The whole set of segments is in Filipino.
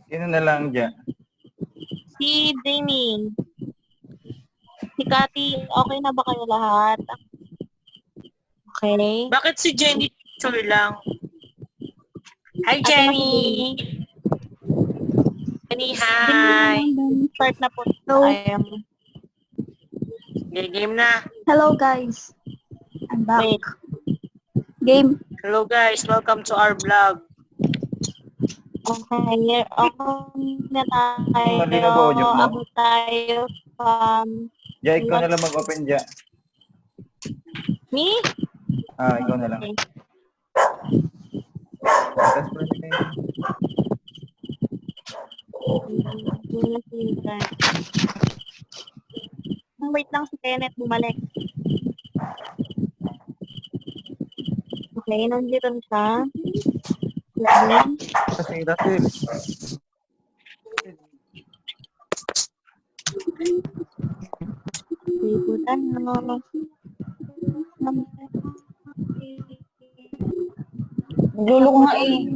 Sino na lang dyan? Si Jamie. Si Cathy, okay na ba kayo lahat? Okay. Bakit si Jenny Choi lang? Hi, Jenny! Jenny, hi! Start na po tayo. Game na. Hello guys. I'm back. Wait. Game. Hello guys, welcome to our vlog. Okay na tayo. Malinaw ba audio mo? Abot tayo from... Diyan, ikaw na lang mag-open dyan. Me? Ikaw na lang. Okay. Wait lang si Kenneth bumalik. Okay, nandito na siya. Laban. Kasi Russell. Liputan na. Nagluloko nga eh.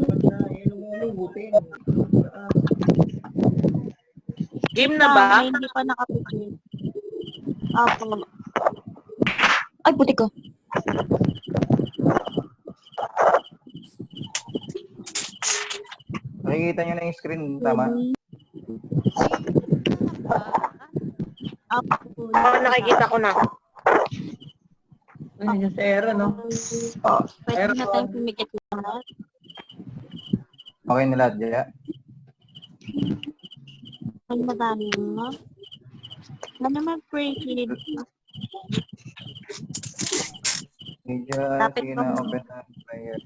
Game na ba? Hindi pa nakapigil. Apo. Ay, puti ko. Nakikita nyo na yung screen, tama? Apo. Nakikita ko na. Ay, yung Sarah, no? Pwede na tayong pumikit lahat. Okay na lahat, Jaya? Ay, madami nga. Ano naman pray kid? Medyo, Lapit sige pa na, mo. open na prayer.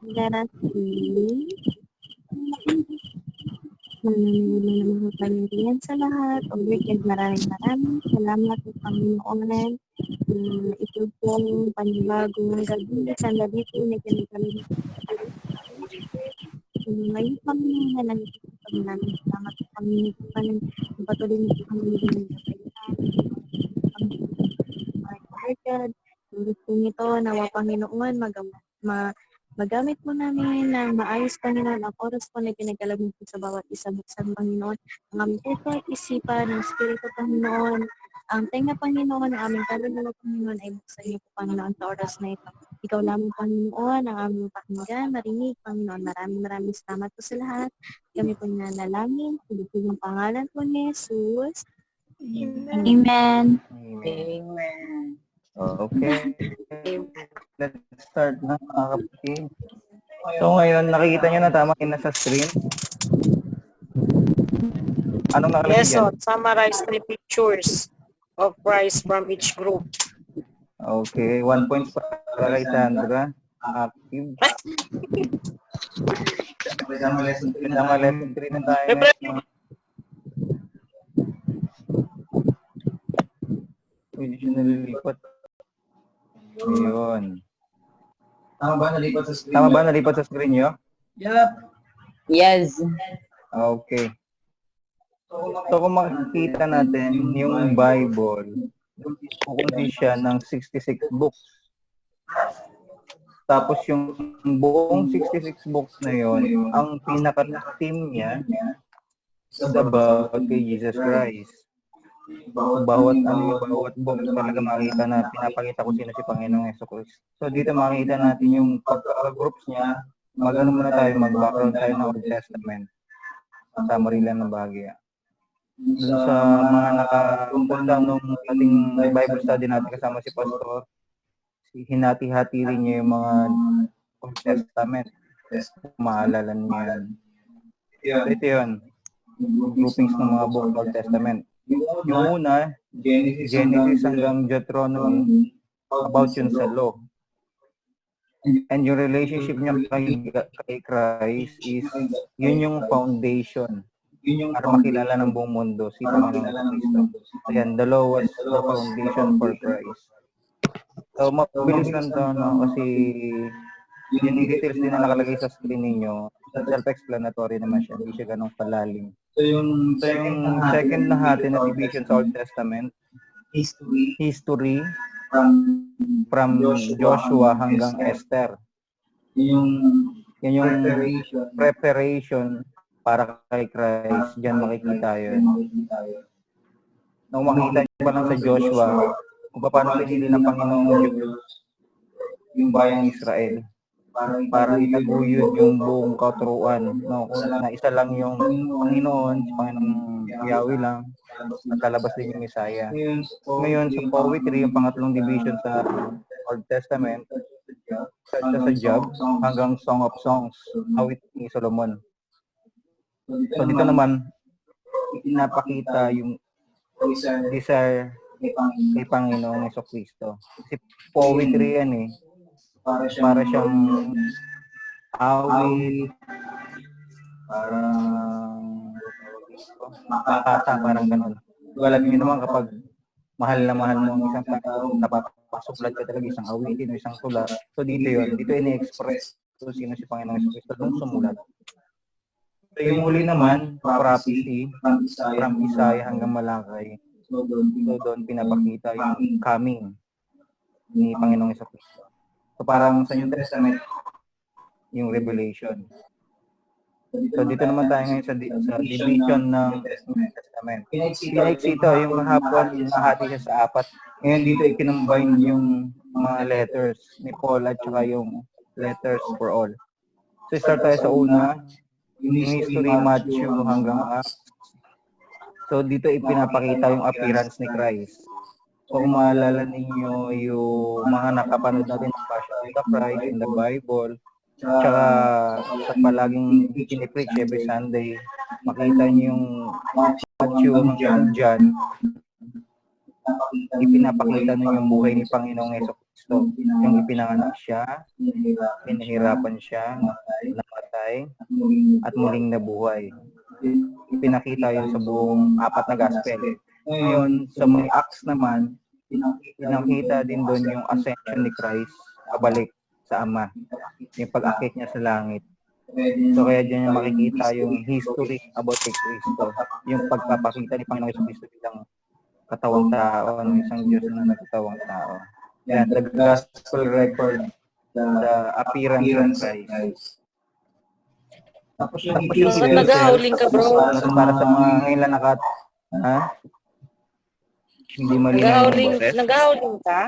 Let us see. Mga Panginoon sa lahat. O weekend, maraming salamat sa Panginoon. Ito pong panibagong gabi. Sandali po, nagkaroon kami. Ngayon Panginoon, nandito sa Panginoon. Salamat sa Panginoon. Patuloy niyo po kami ng God. Gusto nito, nawa Panginoon, magamit mo namin ng maayos, Panginoon, ang oras po na pinagkalagin po sa bawat isa buksan, Panginoon. Ang aming puso at isipan, ng Espiritu, Panginoon. Ang tenga, Panginoon, ang aming kaluluwa, Panginoon, ay buksan niyo po, Panginoon, sa oras na ito. Ikaw lamang, Panginoon, ang aming pakinggan, marinig, Panginoon. Maraming salamat po sa lahat. Kami po nanalangin, sa yung pangalan po ni Jesus. Amen. Amen. Okay. Let's start na, mga kapatid. So ngayon, nakikita nyo na tama yung nasa screen. Anong nakalagay Yes, dyan? so summarize 3 pictures of price from each group. Okay, 1 point para kay Sandra. Active. Kasama lesson 3 na tayo. Siyempre, Hindi siya nalilipat. Ayun. Tama ba nalipat sa screen nyo? Yup. Yes. Okay. So kung makikita natin yung Bible, kukundi siya ng 66 books. Tapos yung buong 66 books na yon, ang pinaka-theme niya is about kay Jesus Christ. Bawat book talaga makita na pinapakita ko sino si Panginoong Jesucristo. So dito makita natin yung pagka-groups niya. Mag-ano muna tayo, mag-background tayo ng Old Testament. Summary lang ng bahagya. Doon sa mga nakapunta nung ating Bible study natin kasama si Pastor, hinati-hati rin niya yung mga Old Testament. Maalala niya yan. Ito yun. Groupings ng mga book ng Old Testament. Yung una, Genesis hanggang Deuteronomy, about yun sa law. And yung relationship niya kay Christ is, yun yung foundation para makilala ng buong mundo si Panginoong Kristo. Ayan, the law was the foundation for Christ. So, mabilis lang to, no? Kasi yung details din na nakalagay sa screen ninyo, self-explanatory naman siya, hindi siya ganong palalim. So yung second na hati na division sa Old Testament, history from Joshua hanggang Esther. Yan yung preparation para kay Christ. Diyan makikita yun. Nung makita niyo pa lang sa Joshua, kung paano pinili ng Panginoong Diyos yung bayang Israel para itaguyod yung buong katuruan, no? Kung na isa lang yung Panginoon, si Panginoong Yahweh lang, at lalabas din yung Messiah. Ngayon, sa poetry, yung pangatlong division sa Old Testament, sa Job, hanggang Song of Songs, awit ni Solomon. So dito naman, pinapakita yung desire kay Panginoong Jesucristo. Kasi poetry yan eh. Para siyang awit, parang makata, parang ganun. Alam niyo naman kapag mahal na mahal mo ang isang tao, napapasulat ka talaga isang awitin o isang tula. So dito yun, dito ini-express kung sino si Panginoong Jesucristo nung sumulat. So yung huli naman, prophecy, from Isaiah hanggang Malakay. So doon pinapakita yung coming ni Panginoong Jesucristo. So parang sa New Testament, yung Revelation. So dito naman tayo ngayon sa division ng New Testament. Pinaiksi ito, yung kahapon, nahati siya sa 4. Ngayon dito ikinumbine yung mga letters ni Paul at saka yung letters for all. So start tayo sa una, yung history, Matthew hanggang Acts. So dito ipinapakita yung appearance ni Christ. So kung maalala ninyo yung mga nakapanood natin ng Passion of the Christ in the Bible, tsaka sa palaging pinipreach every Sunday, makita niyo yung Matthew hanggang John, ipinapakita nun yung buhay ni Panginoong Jesucristo. Yung ipinanganak siya, pinahirapan siya, namatay, at muling nabuhay. Pinakita yun sa buong 4 na gospel. Ngayon, sa may Acts naman, pinakita din doon yung ascension ni Christ, pabalik sa Ama, yung pag-akit niya sa langit. So kaya dyan yung makikita yung history about kay Kristo, yung pagpapakita ni Panginoong Jesucristo bilang katawang tao, isang Diyos na nagkatawang tao. Yan, the gospel record, the appearance of Christ. Tapos yung Bakit nag-howling ka, bro? para sa mga ngayon lang hindi malinaw yung boses. Nag-howling ka?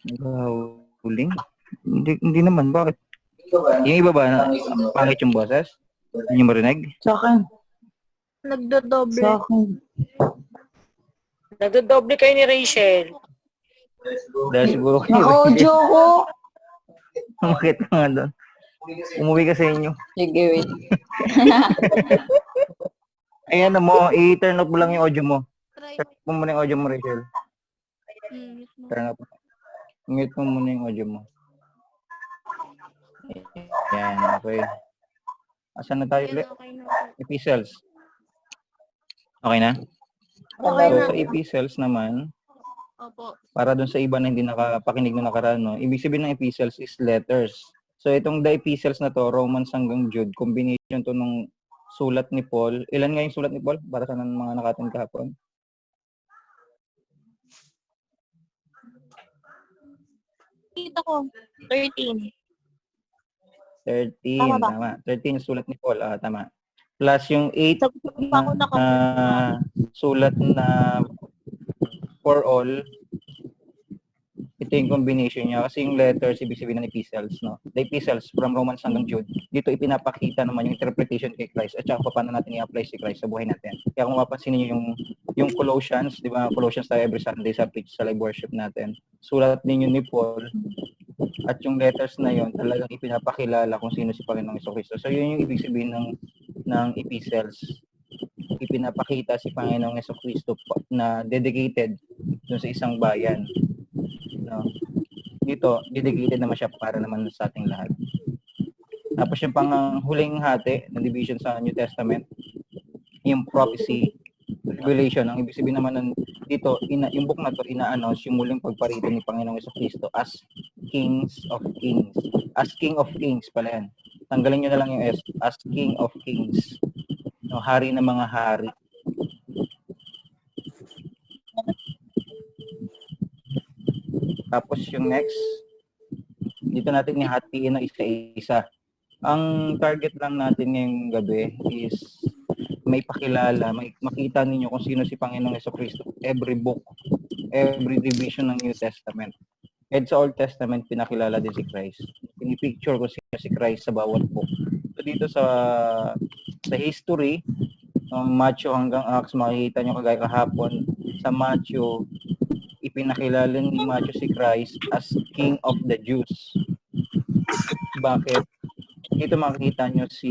Nag-howling? Hindi naman, bakit? Yung iba ba, pangit yung boses? Hindi nyo marinig? Sa akin. Nagdodoble. Sa akin. Nagdodoble kayo ni Rachel. Dahil siguro kayo. Naka-audio ko. Umakit ka nga doon. Umuwi ka sa inyo. Sige, wait. Ayan mo, i-turn off mo lang yung audio mo. Try Turn off mo muna yung audio mo, Rachel. mo. Turn off. Mute mo muna yung audio mo. Ayan, okay. Asan na tayo ulit? Okay na. Epistles. Okay na? Okay So, na. sa epistles naman, Opo. para dun sa iba na hindi nakapakinig na nakaraan, no? Ibig sabihin ng epistles is letters. So, itong the epistles na to, Romans hanggang Jude, combination to nung sulat ni Paul. Ilan nga yung sulat ni Paul? Para sa mga nakatin kahapon? Kita ko. 13. 13, Tama ba? tama. 13 yung sulat ni Paul, tama. Plus yung 8 Sagot ko pa ako na sulat na for all. Ito yung combination niya. Kasi yung letters, ibig sabihin ng epistles, no? The epistles from Romans hanggang Jude. Dito ipinapakita naman yung interpretation kay Christ at saka paano natin i-apply si Christ sa buhay natin. Kaya kung mapapansin niyo yung Colossians, di ba? Colossians tayo every Sunday sa preach, sa live worship natin. Sulat ninyo ni Paul at yung letters na yon talagang ipinapakilala kung sino si Panginoong Jesucristo. So yun yung ibig sabihin ng epistles. Ipinapakita si Panginoong Jesucristo na dedicated dun sa isang bayan. No. Dito, dedicated naman siya para naman sa ating lahat. Tapos yung huling hati ng division sa New Testament, yung prophecy, revelation. Ang ibig sabihin naman dito, yung book na to, ina-announce yung muling pagparito ni Panginoong Jesucristo as Kings of Kings. As King of Kings pala yan. Tanggalin nyo na lang yung S. As King of Kings. No, hari ng mga hari. Tapos yung next Dito natin ihatiin na isa-isa. Ang target lang natin ngayong gabi is may pakilala, makita ninyo kung sino si Panginoong Jesucristo. Every book, every division ng New Testament. Kahit sa Old Testament, pinakilala din si Christ. Pinipicture ko sino si Christ sa bawat book. So dito sa history, Matthew hanggang Acts, makikita nyo kagaya kahapon, sa Matthew, ipinakilala ni Matthew si Christ as King of the Jews. Bakit? Dito makikita nyo si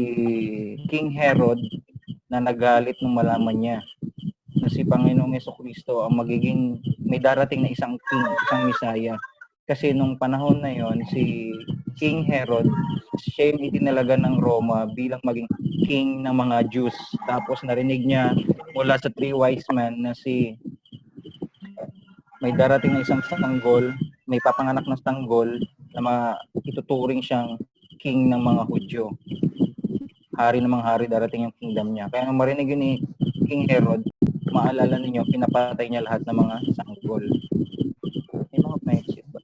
King Herod na nagalit nung malaman niya na si Panginoong Jesucristo ang magiging may darating na isang king, isang Misaya. Kasi nung panahon na yon si King Herod, siya yung itinalaga ng Roma bilang maging king ng mga Jews. Tapos narinig niya mula sa 3 wise men na may darating na isang sanggol, may papanganak na sanggol na ituturing siyang king ng mga Hudyo. Hari ng mga hari, darating yung kingdom niya. Kaya nung marinig yun ni King Herod, maalala ninyo, pinapatay niya lahat ng mga sanggol. May mga mindset ba?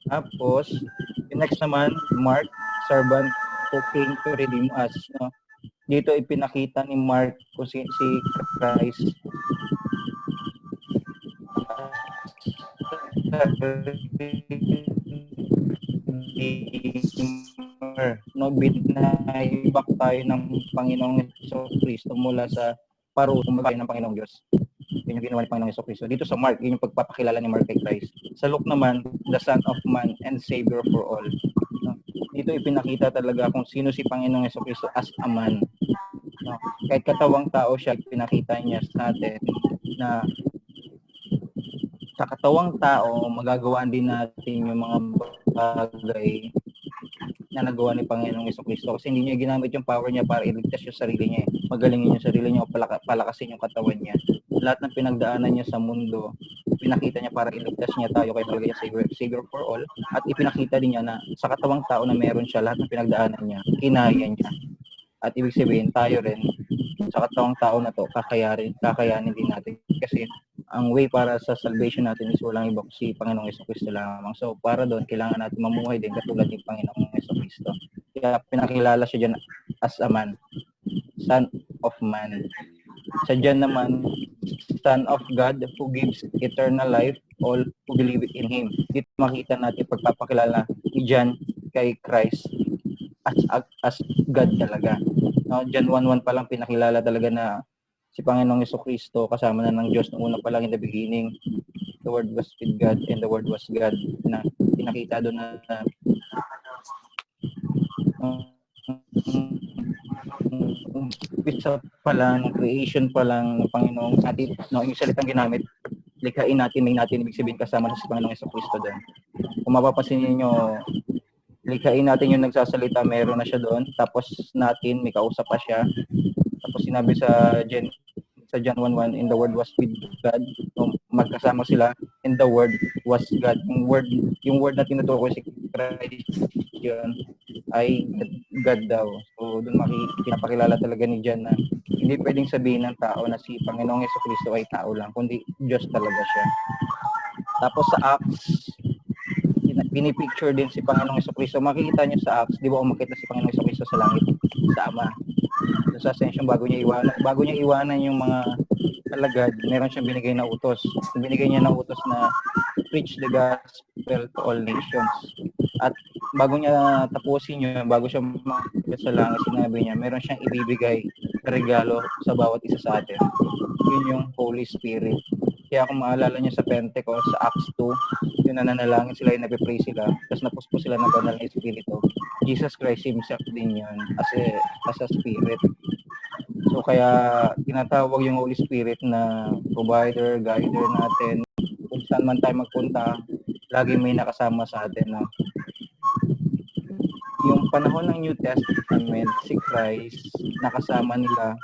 Tapos, yung next naman, Mark, servant who came to redeem us. No? Dito ipinakita ni Mark kung si Christ no, binayback tayo ng Panginoong Jesucristo mula sa parusa ng Panginoong Diyos. Yun yung ginawa ni Panginoong Jesucristo. Dito sa Mark, yun yung pagpapakilala ni Mark kay Christ. Sa Luke naman, the Son of Man and Savior for all. No? Dito ipinakita talaga kung sino si Panginoong Jesucristo as a man. No? Kahit katawang tao siya, pinakita niya sa atin na sa katawang tao, magagawa din natin yung mga bagay na nagawa ni Panginoong Jesucristo kasi hindi niya ginamit yung power niya para iligtas yung sarili niya. Magalingin yung sarili niya o palakasin yung katawan niya. Lahat ng pinagdaanan niya sa mundo, pinakita niya para iligtas niya tayo kaya talaga niya Savior for all. At ipinakita din niya na sa katawang tao na meron siya, lahat ng pinagdaanan niya, kinaya niya. At ibig sabihin, tayo rin, sa katawang tao na to, kakayanin din natin. Kasi ang way para sa salvation natin is walang iba si Panginoong Jesucristo lamang. So para doon, kailangan natin mamuhay din katulad ni Panginoong Jesucristo. Kaya pinakilala siya dyan as a man, Son of Man. Sa dyan naman, Son of God who gives eternal life all who believe in Him. Dito makita natin pagpapakilala ni John kay Christ as God talaga. No, John 1:1 pa lang pinakilala talaga na si Panginoong Jesucristo kasama na ng Diyos noong una pa lang in the beginning. The Word was with God and the Word was God. Na pinakita doon na umpisa pa lang, creation pa lang ng Panginoong natin, no, yung salitang ginamit, likhain natin, may natin, ibig sabihin kasama na si Panginoong Jesucristo doon. Kung mapapansin niyo, likhain natin yung nagsasalita, meron na siya doon. Tapos natin, may kausap pa siya. Tapos sinabi sa John 1:1, in the Word was with God. So, magkasama sila, and the Word was God. Yung word na tinutukoy si Christ yun ay God daw. So doon pinapakilala talaga ni John na hindi pwedeng sabihin ng tao na si Panginoong Jesucristo ay tao lang, kundi Diyos talaga siya. Tapos sa Acts, pinipicture din si Panginoong Jesucristo. Makikita niyo sa Acts, di ba umakit na si Panginoong Jesucristo sa langit, sa Ama. Doon sa ascension, bago niya iwanan yung mga alagad, meron siyang binigay na utos. Binigay niya na utos na preach the gospel to all nations. At bago niya tapusin yun, bago siya umakit sa langit, sinabi niya, meron siyang ibibigay na regalo sa bawat isa sa atin. Yun yung Holy Spirit. Kaya kung maalala niyo sa Pentecost, sa Acts 2, yung nananalangin sila, yung nagpe-pray sila, tapos napuspos sila ng banal na Espiritu. Jesus Christ Himself din yun as a Spirit. So kaya tinatawag yung Holy Spirit na provider, guider natin. Kung saan man tayo magpunta, lagi may nakasama sa atin. No? Yung panahon ng New Testament, si Christ, nakasama nila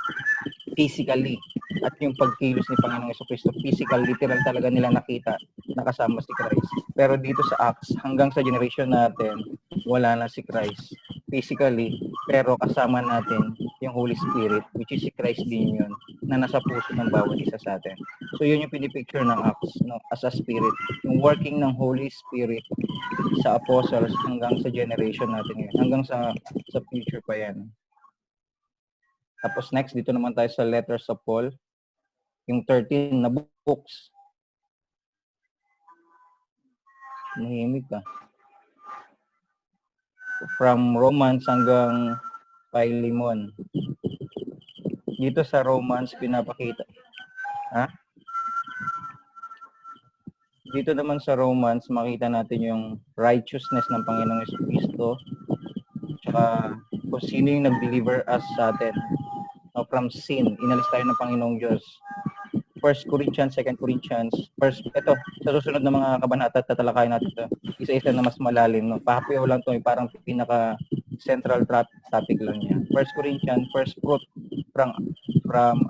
physically. At yung pagkilos ni Panginoong Jesucristo, physical, literal talaga nila nakita, nakasama si Christ. Pero dito sa Acts, hanggang sa generation natin, wala na si Christ physically, pero kasama natin yung Holy Spirit, which is si Christ din yun. na nasa puso ng bawat isa sa atin. So yun yung pinipicture ng Acts, no, as a spirit, yung working ng Holy Spirit sa apostles hanggang sa generation natin ngayon, hanggang sa future pa yan. Tapos next, dito naman tayo sa letters of Paul, yung 13 na books. Mahimik ka. From Romans hanggang Philemon. Dito sa Romans, pinapakita. Ha? Dito naman sa Romans, makita natin yung righteousness ng Panginoong Jesucristo. Tsaka kung sino yung nag-deliver us sa atin. No, from sin. Inalis tayo ng Panginoong Diyos. 1 Corinthians, 2 Corinthians. Ito, sa susunod na mga kabanata, tatalakayin natin ito. Isa-isa na mas malalim. No? Pahapiyaw lang ito, parang pinaka-central topic lang niya. 1 Corinthians, first fruit from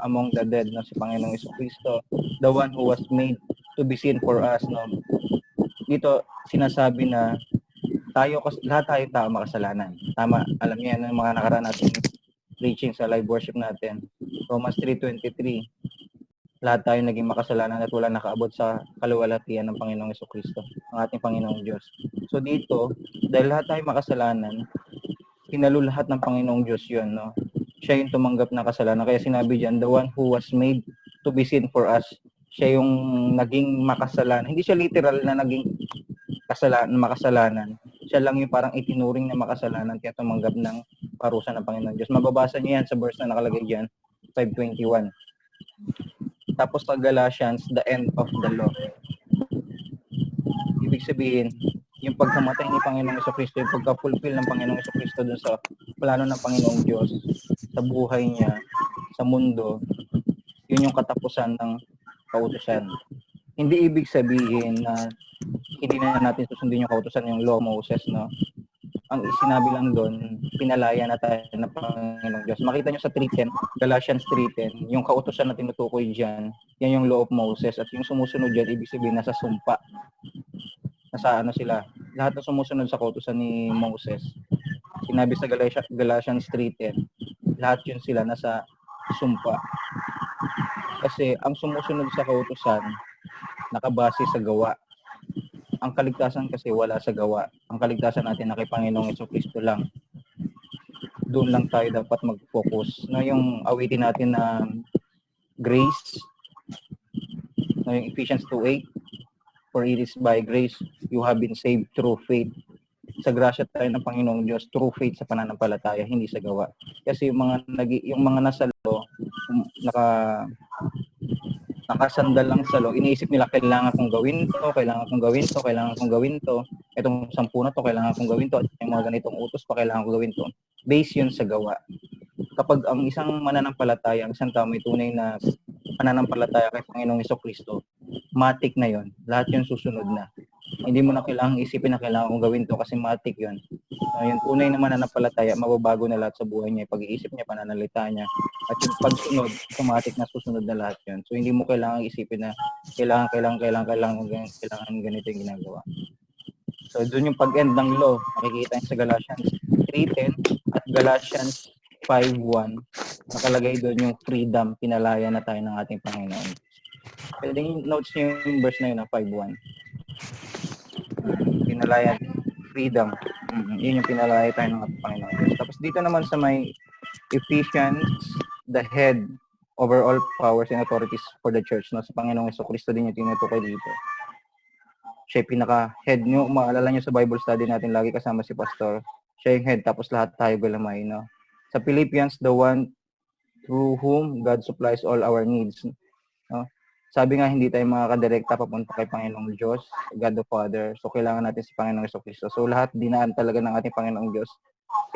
among the dead, no? Si Panginoong Jesucristo, the one who was made to be sin for us. No? Dito, sinasabi na lahat tayo tao makasalanan. Tama, alam niyo yan ang mga nakaraan natin preaching sa live worship natin. Romans 3:23. Lahat tayo naging makasalanan at wala nakaabot sa kaluwalhatian ng Panginoong Jesucristo, ang ating Panginoong Diyos. So dito, dahil lahat tayo makasalanan, pinalulahat ng Panginoong Diyos yun, no? Siya yung tumanggap ng kasalanan. Kaya sinabi diyan, the one who was made to be sin for us. Siya yung naging makasalanan. Hindi siya literal na naging makasalanan. Siya lang yung parang itinuring na makasalanan kaya tumanggap ng parusa ng Panginoong Diyos. Mababasa niyo yan sa verse na nakalagay diyan, 5:21. Tapos sa Galatians, the end of the law. Ibig sabihin, yung pagkamatay ni Panginoong Jesucristo, yung pagka-fulfill ng Panginoong Jesucristo dun sa plano ng Panginoong Diyos, sa buhay niya, sa mundo, yun yung katapusan ng kautusan. Hindi ibig sabihin na hindi na natin susundin yung kautusan, yung law of Moses, no? Ang sinabi lang doon, pinalaya na tayo ng Panginoong Diyos. Makita nyo sa 3:10, Galatians 3:10, yung kautusan na tinutukoy dyan, yan yung law of Moses. At yung sumusunod dyan, ibig sabihin, nasa sumpa. Nasa ano sila, lahat na sumusunod sa kautusan ni Moses. Sinabi sa Galatians 3:10, lahat yun sila nasa sumpa. Kasi ang sumusunod sa kautusan, nakabase sa gawa. Ang kaligtasan kasi wala sa gawa. Ang kaligtasan natin na kay Panginoong Jesucristo lang. Doon lang tayo dapat mag-focus. No, yung awitin natin na grace, no, yung Ephesians 2:8, for it is by grace you have been saved through faith. Sa grasya tayo ng Panginoong Diyos through faith sa pananampalataya, hindi sa gawa. Kasi yung mga nasa law, nakasandal lang sa law, iniisip nila kailangan kong gawin to, kailangan kong gawin to, kailangan kong gawin to, itong 10 na to, kailangan kong gawin to, at yung mga ganitong utos pa, kailangan kong gawin to. Base yun sa gawa. Kapag ang isang mananampalataya, ang isang tao may tunay na pananampalataya kay Panginoong Jesucristo, matik na yon, lahat yun susunod na. Hindi mo na kailangang isipin na kailangan kong gawin to kasi matik yun. Yung tunay na mananampalataya, mababago na lahat sa buhay niya, pag-iisip niya, pananalita niya, at yung pagsunod, automatic na susunod na lahat yun. So hindi mo kailangang isipin na kailangan ganito yung ginagawa. So doon yung pag-end ng law, makikita niyo sa Galatians 3:10 at Galatians 5:1, nakalagay doon yung freedom, pinalaya na tayo ng ating Panginoon. Pwede notes niyo yung verse na yun na 5:1. Pinalaya, freedom. Yun yung pinalaya tayo ng ating Panginoon Diyos. Tapos dito naman sa may Ephesians, the head over all powers and authorities for the church. No? Sa Panginoong Jesucristo din yung tinutukoy dito. Siya yung pinaka-head nyo. Maalala nyo sa Bible study natin, lagi kasama si Pastor. Siya yung head, tapos lahat tayo galamay. No? Sa Philippians, the one through whom God supplies all our needs. No? Sabi nga, hindi tayo makakadirekta papunta kay Panginoong Diyos, God the Father. So, kailangan natin si Panginoong Jesucristo. So, lahat dinaan talaga ng ating Panginoong Diyos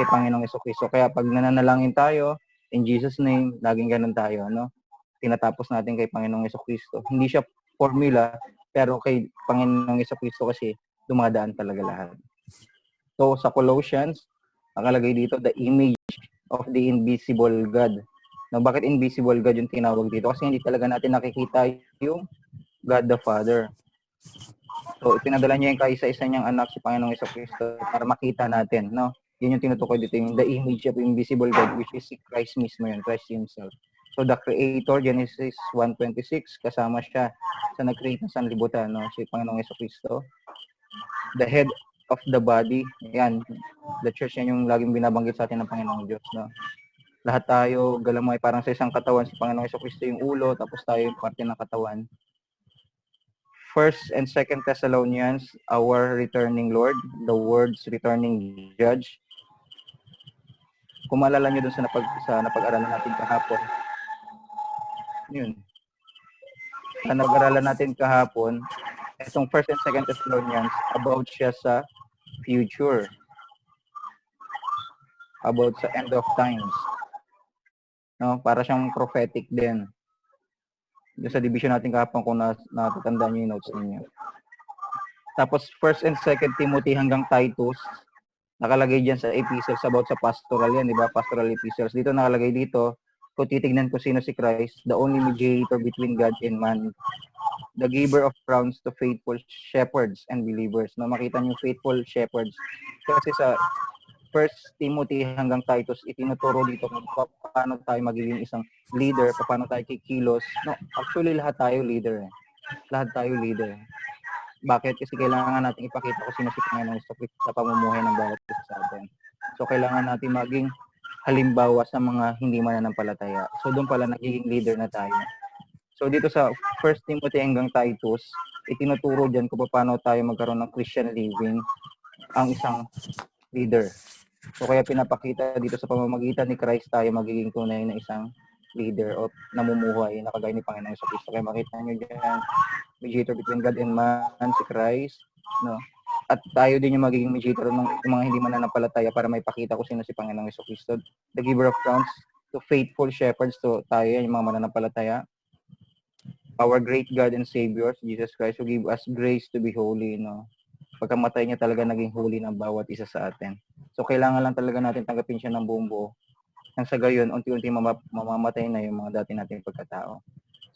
kay Panginoong Jesucristo. Kaya pag nananalangin tayo, in Jesus' name, laging ganun tayo, no? Tinatapos natin kay Panginoong Jesucristo. Hindi siya formula, pero kay Panginoong Jesucristo kasi dumadaan talaga lahat. So, sa Colossians, nakalagay dito, the image of the invisible God. No, bakit invisible God yung tinawag dito? Kasi hindi talaga natin nakikita yung God the Father. So, pinadala niya yung kaisa-isa niyang anak si Panginoong Jesucristo para makita natin, no? Yun yung tinutukoy dito, yung the image of invisible God, which is si Christ mismo yun, Christ Himself. So, So the Creator, Genesis 1:26, kasama siya sa nag-create ng sanlibutan, no? Si Panginoong Jesucristo. The head of the body, yan, the church, yan yung laging binabanggit sa atin ng Panginoong Diyos, no? Lahat tayo, galamay, parang sa isang katawan, si Panginoong Jesucristo yung ulo, tapos tayo yung parte ng katawan. First and Second Thessalonians, our returning Lord, the Word's returning Judge. Kung maalala nyo dun sa napag-aralan natin kahapon, yun. Sa nag-aralan natin kahapon, itong First and Second Thessalonians, about siya sa future. About sa end of times. No? Para siyang prophetic din. Sa division natin kahapon kung natatandaan niyo yung notes niyo. Tapos First and Second Timothy hanggang Titus, nakalagay diyan sa epistles about sa pastoral yan, di ba? Pastoral epistles. Dito nakalagay dito, kung titignan ko sino si Christ, the only mediator between God and man, the giver of crowns to faithful shepherds and believers. No, makita niyo faithful shepherds. Kasi sa First Timothy hanggang Titus, itinuturo dito kung paano tayo magiging isang leader, paano tayo kikilos. No, actually lahat tayo leader. Lahat tayo leader. Bakit? Kasi kailangan natin ipakita kung sino si Panginoong Jesucristo sa pamumuhay ng bawat isa sa atin. So kailangan natin maging halimbawa sa mga hindi mananampalataya. So doon pala nagiging leader na tayo. So dito sa First Timothy hanggang Titus, itinuturo diyan kung paano tayo magkaroon ng Christian living ang isang leader. So kaya pinapakita dito sa pamamagitan ni Christ tayo magiging tunay na isang leader o namumuhay na kagaya ni Panginoong Jesucristo. Kaya makita niyo diyan, mediator between God and man, si Christ, no? At tayo din yung magiging mediator ng mga hindi mananampalataya para may pakita ko sino si Panginoong Jesucristo. The giver of crowns to faithful shepherds, to tayo yan, yung mga mananampalataya. Our great God and Savior, Jesus Christ, who give us grace to be holy, no? Pagkamatay niya talaga naging holy ng bawat isa sa atin. So kailangan lang talaga natin tanggapin siya ng buong buo. Nang sa gayon, unti-unti mamamatay na yung mga dati nating pagkatao.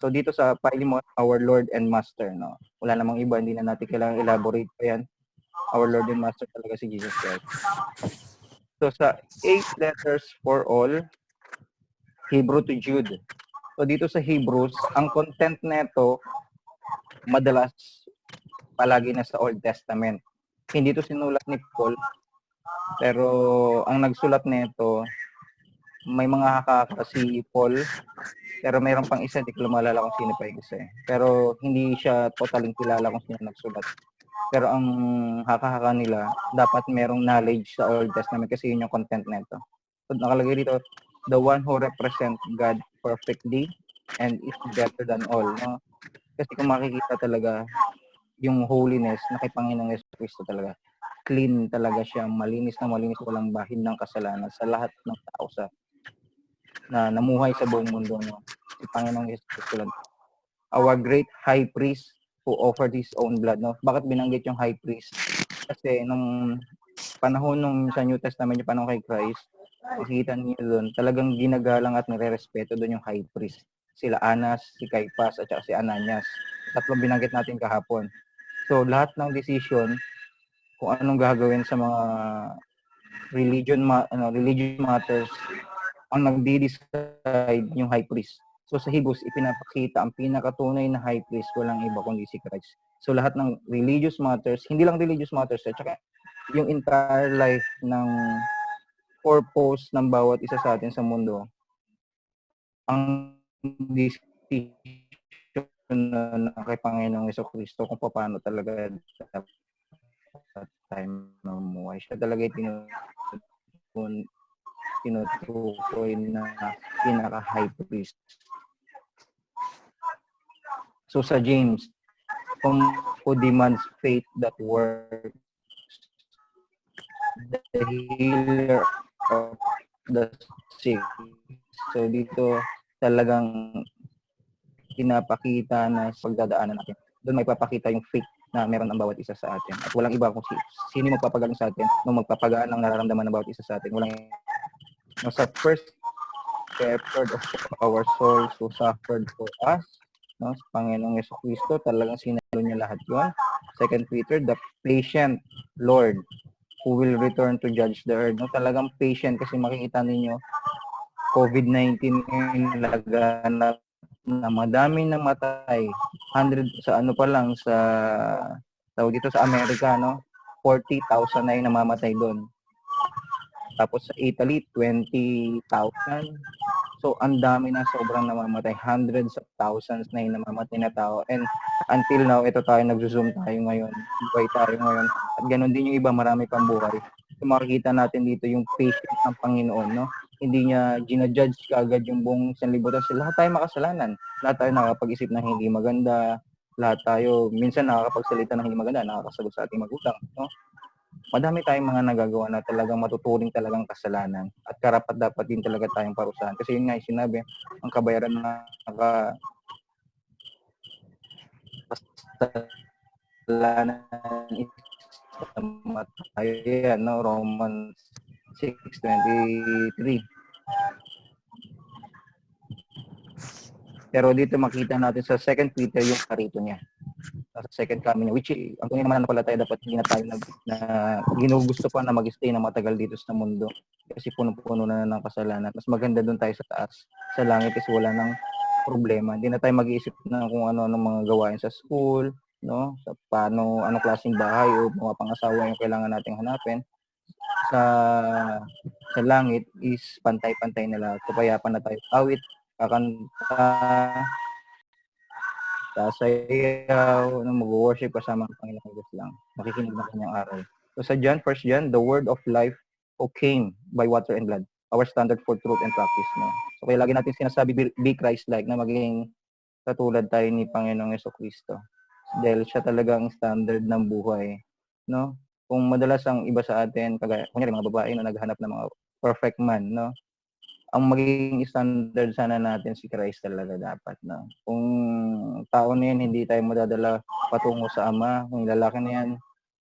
So dito sa Philemon, our Lord and Master, no? Wala namang iba, hindi na natin kailangan elaborate pa yan. Our Lord and Master talaga si Jesus Christ. So sa 8 letters for all, Hebrew to Jude. So dito sa Hebrews, ang content nito madalas palagi na sa Old Testament. Hindi to sinulat ni Paul, pero ang nagsulat nito, may mga haka si Paul, pero mayroon pang isa, di ko malala kung sino pa yung isa. Pero hindi siya totaling kilala kung sino nagsulat. Pero ang haka-haka nila, dapat merong knowledge sa Old Testament kasi yun yung content nito. So nakalagay dito, the one who represents God perfectly and is better than all. No? Kasi kung makikita talaga, yung holiness na kay Panginoong Jesucristo talaga. Clean talaga siya, malinis na malinis, walang bahid ng kasalanan sa lahat ng tao na namuhay sa buong mundo. No? Si Panginoong Jesucristo lang. Our great high priest who offered his own blood. No? Bakit binanggit yung high priest? Kasi nung panahon nung sa New Testament, yung panahon kay Christ, makikita niyo doon, talagang ginagalang at nire-respeto doon yung high priest. Sila Anas, si Caiphas, at saka si Ananias. Tatlong binanggit natin kahapon. So, lahat ng decision, kung anong gagawin sa mga religion matters, ang nagdi-decide yung high priest. So, sa Hebrews, ipinapakita ang pinakatunay na high priest, walang iba kundi si Christ. So, lahat ng religious matters, hindi lang religious matters, at saka yung entire life ng purpose ng bawat isa sa atin sa mundo, ang decision na kay Panginoong Jesucristo kung paano talaga sa time ng mamuhay. Siya talaga tinutukoy na pinaka-high priest. So sa James, who demands faith that works, the healer of the sick. So dito talagang pinapakita na pagdadaanan natin. Doon may papakita yung faith na meron ang bawat isa sa atin. At walang iba kung sino magpapagaling sa atin nung magpapagaan ang nararamdaman ng bawat isa sa atin. Walang sa first shepherd of our souls who suffered for us, no, sa Panginoong Jesucristo, talagang sinalo niya lahat yun. Second Peter, the patient Lord who will return to judge the earth. No, talagang patient kasi makikita ninyo COVID-19 ngayon laganap na madami namatay. 100 sa ano pa lang sa tawag dito sa Amerika, no? 40,000 na yung namamatay doon. Tapos sa Italy, 20,000. So, ang dami na sobrang namamatay. Hundreds of thousands na yung namamatay na tao. And until now, ito tayo, nag-zoom tayo ngayon. Buhay tayo ngayon. At ganun din yung iba, marami pang buhay. So, makikita natin dito yung patience ng Panginoon, no? Hindi niya ginajudge kaagad yung buong sanlibutan. So, lahat tayo makasalanan. Lahat tayo nakakapag-isip ng hindi maganda. Lahat tayo, minsan nakakapagsalita ng hindi maganda, nakakasagot sa ating magulang, no? Madami tayong mga nagagawa na talagang matuturing talagang kasalanan at karapat dapat din talaga tayong parusahan. Kasi yun nga yung sinabi, ang kabayaran ng kasalanan is kamatayan, no? Romans 6:23. Pero dito makita natin sa 2 Peter yung karito niya. Sa second coming niya, which ang tunay naman na pala tayo dapat hindi na tayo na ginugusto pa na mag-stay na matagal dito sa mundo kasi puno-puno na ng kasalanan. Mas maganda doon tayo sa taas, sa langit kasi wala nang problema. Hindi na tayo mag-iisip ng kung ano-ano mga gawain sa school, no? Sa paano, anong klaseng bahay o mga pang-asawa yung kailangan nating hanapin. Sa langit is pantay-pantay na lahat. Kapayapan na tayo awit, kakanta, sasayaw, mag-worship kasama ang Panginoon Diyos lang. Makikinig ng kanyang aral. So sa John, 1 John, the word of life who came by water and blood, our standard for truth and practice. No? So kaya lagi natin sinasabi, be Christ-like, na maging katulad tayo ni Panginoong Jesucristo. Dahil siya talagang standard ng buhay. No? Kung madalas ang iba sa atin, kagaya, kunyari mga babae na naghanap ng mga perfect man, no? Ang magiging standard sana natin si Christ talaga dapat, no? Kung tao na yan, hindi tayo madadala patungo sa Ama. Kung lalaki na yan,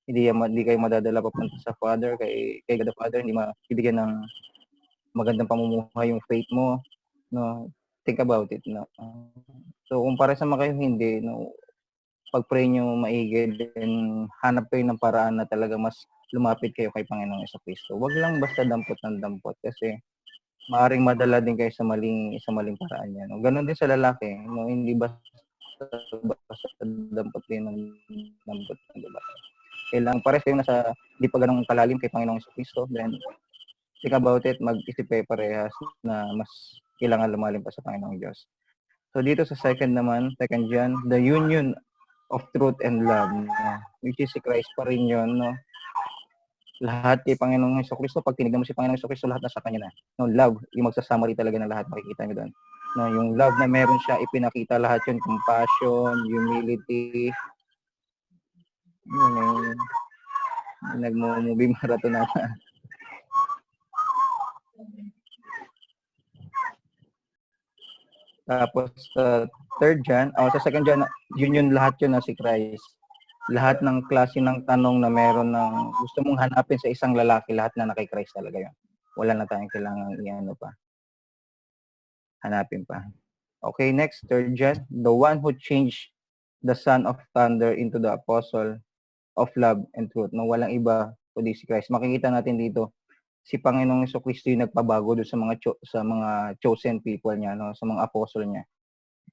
hindi kayo madadala papunta sa Father, kay God the Father, hindi mabibigyan ng magandang pamumuhay yung faith mo, no? Think about it, no? So, kung para sa mga kayo, hindi, no? Pag-pray nyo maigi, then hanap kayo ng paraan na talaga mas lumapit kayo kay Panginoong Jesucristo. Huwag lang basta dampot ng dampot kasi maaring madala din kayo sa maling paraan yan. No? Ganon din sa lalaki, no? Hindi basta dampot din ng dampot, diba? Kailangan pares kayo nasa di pa ganong kalalim kay Panginoong Jesucristo, then think about it, mag-isip kayo parehas na mas kailangan lumalim pa sa Panginoong Diyos. So dito sa second John, the union of truth and love, no? Which is si Christ pa rin yun, no? Lahat kay Panginoong Jesucristo, pag tinignan mo si Panginoong Jesucristo, lahat nasa kanya na. No, love, yung magsasamary talaga ng lahat, makikita nyo doon. No, yung love na meron siya, ipinakita lahat yun, compassion, humility, yun, nagmo-movie marathon na. Tapos sa sa second John, yun lahat yun na si Christ. Lahat ng klase ng tanong na meron ng gusto mong hanapin sa isang lalaki, lahat na kay Christ talaga yun. Wala na tayong kailangan i-ano pa. Hanapin pa. Okay, next, third John. The one who changed the son of thunder into the apostle of love and truth. No, walang iba kundi si Christ. Makikita natin dito si Panginoong Jesucristo yung nagpabago doon sa mga chosen people niya, no, sa mga apostle niya.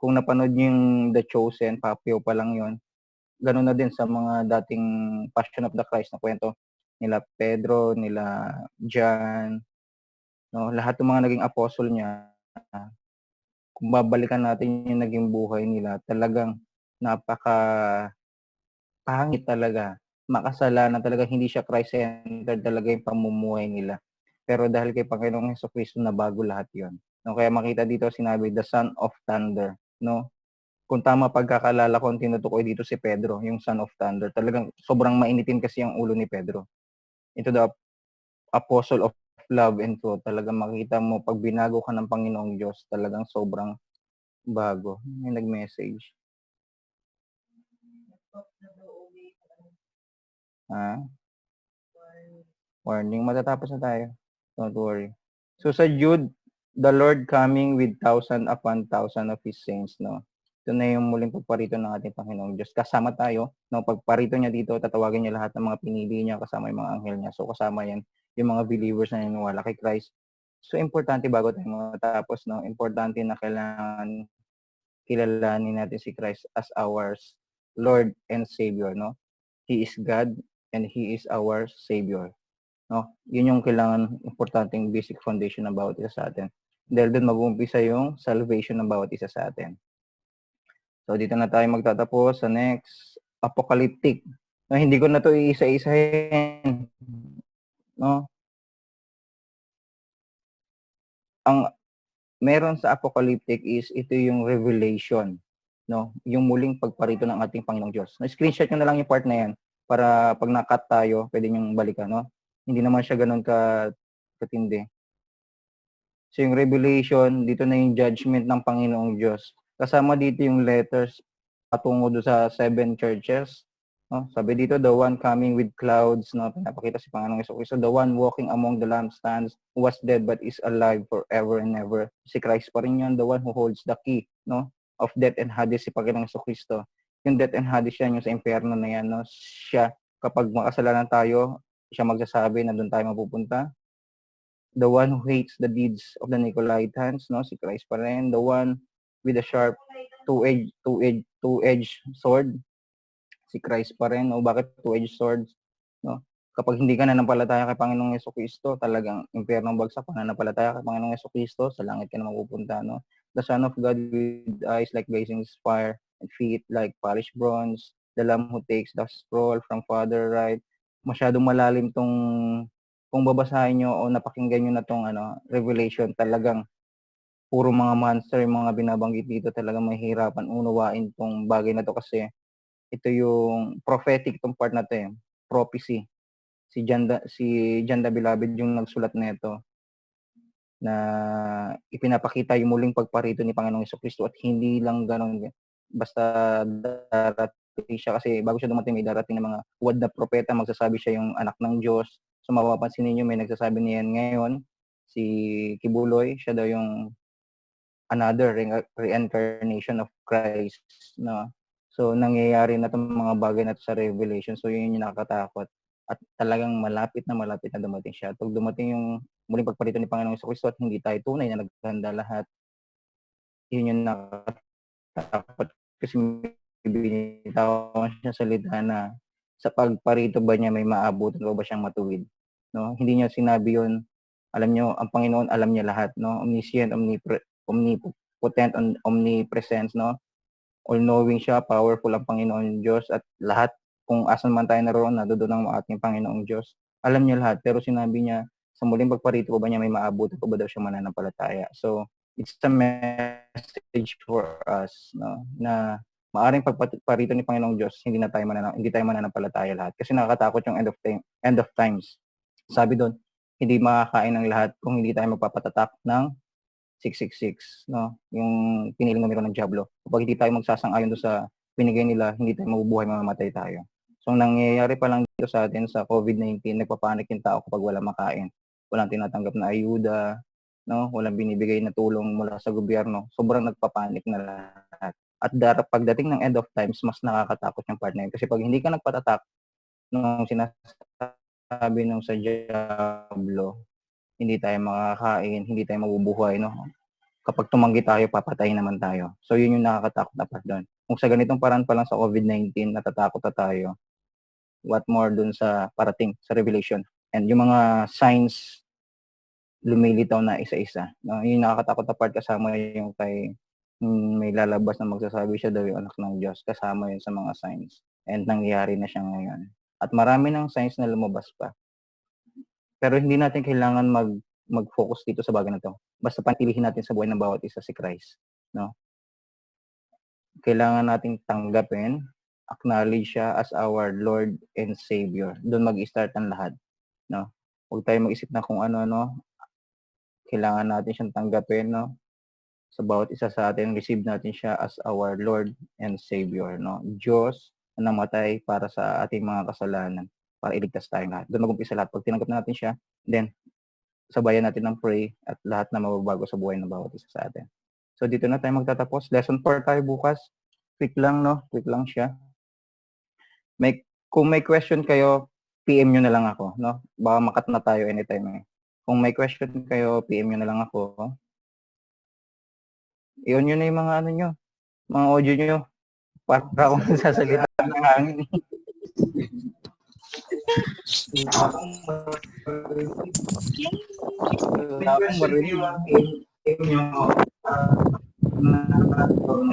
Kung napanood niyo yung The Chosen, Papio pa lang yon. Ganun na din sa mga dating Passion of the Christ na kwento nila Pedro, nila John, no, lahat ng mga naging apostle niya. Kung babalikan natin yung naging buhay nila, talagang napaka pangit talaga. Makasalanan talaga, hindi siya Christ-centered talaga yung pamumuhay nila. Pero dahil kay Panginoong Jesucristo na bago lahat yon. No, kaya makita dito sinabi, the son of thunder. No? Kung tama pagkakalala ko, ang tinutukoy dito si Pedro, yung son of thunder. Talagang sobrang mainitin kasi ang ulo ni Pedro. Into the apostle of love and truth. Talagang makita mo, pag binago ka ng Panginoong Diyos, talagang sobrang bago. May nag-message. Warning, matatapos na tayo. Don't worry. So sa Jude, the Lord coming with 1,000 upon 1,000 of His saints, no? Ito na yung muling pagparito ng ating Panginoong Diyos. Kasama tayo, no? Pagparito niya dito, tatawagin niya lahat ng mga pinili niya, kasama yung mga anghel niya. So kasama yan, yung mga believers na naniniwala kay Christ. So, importante bago tayo matapos, no? Importante na kailangan kilalanin natin si Christ as our Lord and Savior, no? He is God and He is our Savior, no? Yun yung kailangan importanteng basic foundation ng bawat isa sa atin. Dahil doon mag-uumpisa yung salvation ng bawat isa sa atin. So, dito na tayo magtatapos sa next, apocalyptic. No, hindi ko na to iisa-isahin, no? Ang meron sa apocalyptic is ito yung revelation, no? Yung muling pagparito ng ating Panginoong Diyos. Na-screenshot nyo na lang yung part na yan para pag na-cut tayo, pwede nyo balikan, no? Hindi naman siya ganun katindi. So yung revelation, dito na yung judgment ng Panginoong Diyos. Kasama dito yung letters patungo do sa 7 churches. No? Sabi dito, the one coming with clouds, no? Pinapakita si Panginoong Jesucristo, the one walking among the lampstands, who was dead but is alive forever and ever. Si Christ pa rin yun, the one who holds the key, no? Of death and Hades, si Panginoong Jesucristo. Yung death and Hades yan, yung sa impyerno na yan, no? Siya, kapag makasalanan tayo, siya magsasabi na doon tayo mapupunta. The one who hates the deeds of the Nicolaitans, no? Si Christ pa rin. The one with a sharp two-edged sword, si Christ pa rin. O bakit two-edged swords? No? Kapag hindi ka nanampalataya kay Panginoong Jesucristo, talagang impyernong bagsak. Kung nanampalataya kay Panginoong Jesucristo, sa langit ka na mapupunta. No? The Son of God with eyes like blazing fire and feet like polished bronze. The Lamb who takes the scroll from Father right. Masyadong malalim tong kung babasahin nyo o napakinggan nyo na tong Revelation, talagang puro mga monster yung mga binabanggit dito, talagang mahihirapan unawain tong bagay na to kasi ito yung prophetic tong part na to eh, prophecy. Si John the Beloved yung nagsulat nito na ipinapakita yung muling pagparito ni Panginoong Jesucristo at hindi lang ganun basta darating siya kasi bago siya dumating may darating ng mga uwad na propeta, magsasabi siya yung anak ng Diyos. So mapapansin niyo may nagsasabi niyan ngayon, si Kibuloy, siya daw yung another reincarnation of Christ, no? So nangyayari na itong mga bagay na to sa Revelation. So yun yung nakakatakot. At talagang malapit na dumating siya. Pag dumating yung muling pagparito ni Panginoong Jesucristo at hindi tayo tunay na naghanda lahat, yun yung nakakatakot. Kasi binitawan siya salita na sa pagparito ba niya may maabutan o ba siyang matuwid. No? Hindi niya sinabi yun. Alam niyo, ang Panginoon alam niya lahat. No? Omniscient, omnipotent, omnipresence. No? All-knowing siya, powerful ang Panginoon Diyos at lahat kung asan man tayo naroon, doon ang ating Panginoong Diyos. Alam niya lahat, pero sinabi niya, sa muling pagparito ba niya may maabutan o ba daw siya mananampalataya. So, it's a message for us, no, na maaring pagparito ni Panginoong Diyos, hindi tayo mananampalataya lahat. Kasi nakakatakot yung end of times. Sabi doon, hindi makakain ng lahat kung hindi tayo magpapatatak ng 666, no? Yung piniling numero ng Diablo. Kapag hindi tayo magsasang-ayon doon sa binigay nila, hindi tayo mabubuhay, mamamatay tayo. So, nangyayari pa lang dito sa atin sa COVID-19, nagpapanik yung tao kapag wala makain. Walang tinatanggap na ayuda, no? Walang binibigay na tulong mula sa gobyerno. Sobrang nagpapanik na lahat. At pagdating ng end of times, mas nakakatakot yung part na yun. Kasi pag hindi ka nagpatatak nung sinasabi nung sa Diablo, hindi tayo makakain, hindi tayo mabubuhay, no? Kapag tumanggi tayo, papatayin naman tayo. So, yun yung nakakatakot na part doon. Kung sa ganitong paraan pa lang sa COVID-19, natatakot na tayo, what more dun sa parating, sa Revelation. And yung mga signs, lumilitaw na isa-isa. No? Yung nakakatakot na part kasama yung kay may lalabas na magsasabi siya daw yung anak ng Diyos. Kasama yun sa mga signs. And nangyayari na siya ngayon. At marami ng signs na lumabas pa. Pero hindi natin kailangan mag-focus dito sa bagay na to. Basta panatilihin natin sa buhay ng bawat isa si Christ, no? Kailangan nating tanggapin, acknowledge siya as our Lord and Savior. Doon mag-start ang lahat, no? Huwag tayo mag-isip na kung ano-ano. Kailangan natin siyang tanggapin, no? Sa bawat isa sa atin, receive natin siya as our Lord and Savior, no? Diyos na namatay para sa ating mga kasalanan, para iligtas tayong lahat. Doon mag-umpisa lahat. Pag tinanggap natin siya, then sabayan natin ng pray at lahat na mababago sa buhay ng bawat isa sa atin. So dito na tayo magtatapos. Lesson 4 tayo bukas. Quick lang, no? Quick lang siya. Kung may question kayo, PM nyo na lang ako, no? Baka makat na tayo anytime eh. Kung may question kayo, PM nyo na lang ako. Iyon nyo na yung mga ano nyo, mga audio nyo. Para akong nagsasalita ng hangin. Wala akong marinig.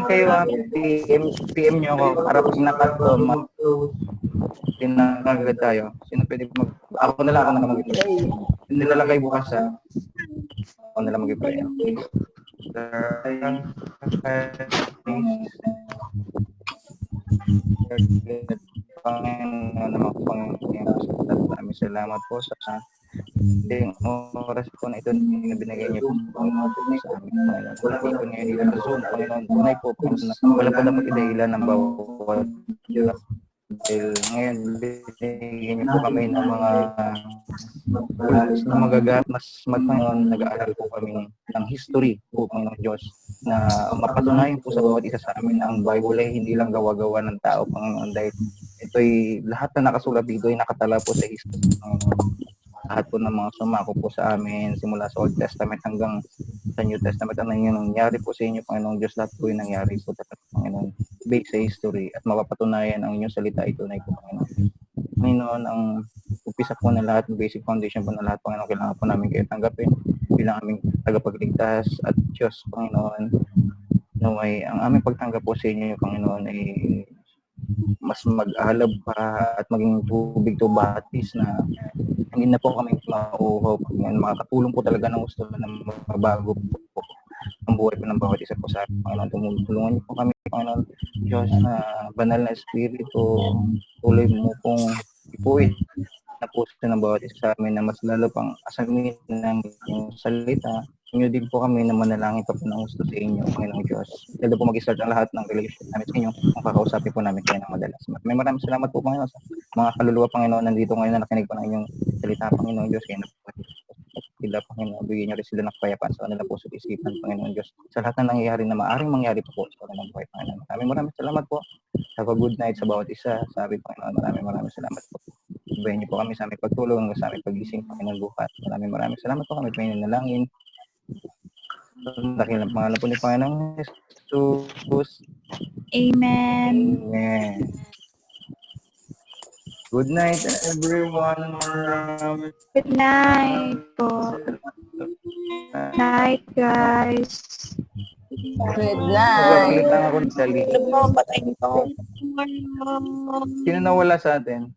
Kayo PM nyo ako para pag nakato, tinagad tayo. Sino pwede ako na lang mag-reply. Hindi na lang kayo bukas ha. Ako na lang mag-reply. Maraming salamat po sa oras po na ito na binigay niyo po sa amin. Wala po ngayon dito sa Zoom. Panginoon, tunay po wala po dapat idahilan ng bawat dahil ngayon binigyan niyo po kami ng mga tools na magagamit mas Panginoon, nag-aaral po kami ng history po Panginoon Diyos na mapatunayan po sa bawat isa sa amin na ang Bible ay hindi lang gawa-gawa ng tao Panginoon dahil ito'y lahat na nakasulat dito ay nakatala po sa history Panginoon. Lahat po ng mga sumako po sa amin simula sa Old Testament hanggang sa New Testament ano yung nangyari po sa inyo Panginoong Diyos lahat po yung nangyari po talaga Panginoon based sa history at mapapatunayan ang inyong salita ay tunay po Panginoon. Panginoon ang umpisa po na lahat basic foundation po na lahat Panginoon kailangan po namin kayo tanggapin bilang aming tagapagligtas at Diyos Panginoon naway ang aming pagtanggap po sa inyo Panginoon ay mas mag-alab pa at maging tubig to batis na hindi na po kami mauuhaw. Makakatulong po talaga ng gusto na mabago po ang buhay po ng bawat isa po sa amin. Panginoon, tulungan niyo po kami, Panginoon, Diyos na banal na Espiritu, tuloy mo pong ipuwid na puso ng bawat isa sa amin na mas lalo pang asamin ng salita. Inyo din po kami na manalangin pa po ng gusto sa inyo, Panginoong Diyos. Dahil po mag-start ang lahat ng relasyon namin sa inyo, kung kakausapin po namin kayo ng madalas. Maraming salamat po, Panginoon, sa mga kaluluwa, Panginoon, nandito ngayon na nakinig po ng inyong salita, Panginoong Diyos. Kaya na sila, Panginoon, bigyan niyo rin sila ng kapayapaan sa kanilang puso at isipan, Panginoon Diyos. Sa lahat na nangyayari na maaaring mangyari po sa kanilang buhay, Panginoon. Maraming salamat po. Have a good night sa bawat isa. Sabi, Panginoon, maraming salamat po. Ibayin niyo po kami sa aming pagtulong, sa aming pagising, Panginoon, bukas. Maraming salamat po kami. Pinanalangin. Dahil ang pangalan po ni Panginoong Jesus. Amen. Amen. Good night, everyone. Good night po. Night, guys. Good night. Pagkakalitan ako ni Sally. Alam mo, patay nito. Sino nawala sa atin?